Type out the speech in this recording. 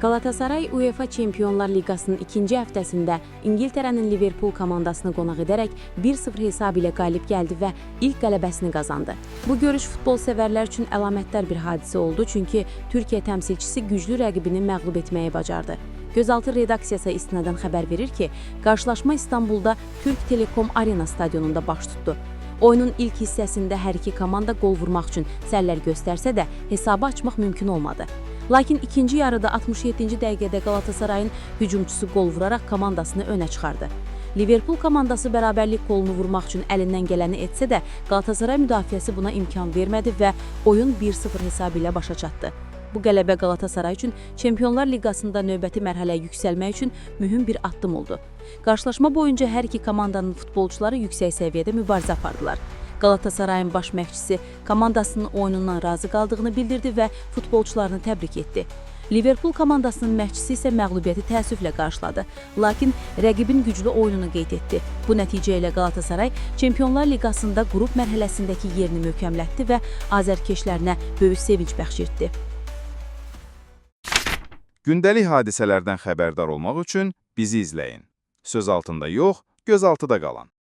Galatasaray UEFA Çempionlar Liqasının ikinci həftəsində İngiltərənin Liverpool komandasını qonaq edərək 1-0 hesab ilə qalib gəldi və ilk qələbəsini qazandı. Bu görüş futbol sevərlər üçün əlamətdar bir hadisə oldu, çünki Türkiyə təmsilçisi güclü rəqibini məğlub etməyi bacardı. Gözaltı redaksiyası istinadən xəbər verir ki, qarşılaşma İstanbulda Türk Telekom Arena stadionunda baş tutdu. Oyunun ilk hissəsində hər iki komanda qol vurmaq üçün sərlər göstərsə də hesabı açmaq mümkün olmadı. Lakin ikinci yarıda 67-ci dəqiqədə Galatasarayın hücumçusu qol vuraraq komandasını önə çıxardı. Liverpool komandası bərabərlik qolunu vurmaq üçün əlindən gələni etsə də Galatasaray müdafiəsi buna imkan vermədi və oyun 1-0 hesabı ilə başa çatdı. Bu qələbə Galatasaray üçün Çempionlar Liqasında növbəti mərhələyə yüksəlmək üçün mühüm bir addım oldu. Qarşılaşma boyunca hər iki komandanın futbolçuları yüksək səviyyədə mübarizə apardılar. Galatasarayın baş məşqçisi komandasının oyunundan razı qaldığını bildirdi və futbolçularını təbrik etdi. Liverpool komandasının məşqçisi isə məğlubiyyəti təəssüflə qarşıladı, lakin rəqibin güclü oyununu qeyd etdi. Bu nəticə ilə Galatasaray Çempionlar Liqasında qrup mərhələsindəki yerini möhkəmlətdi və azərkeşlərinə böyük sevinc bəxş etdi. Gündəlik hadisələrdən xəbərdar olmaq üçün bizi izləyin. Söz altında yox, göz altıda qalın.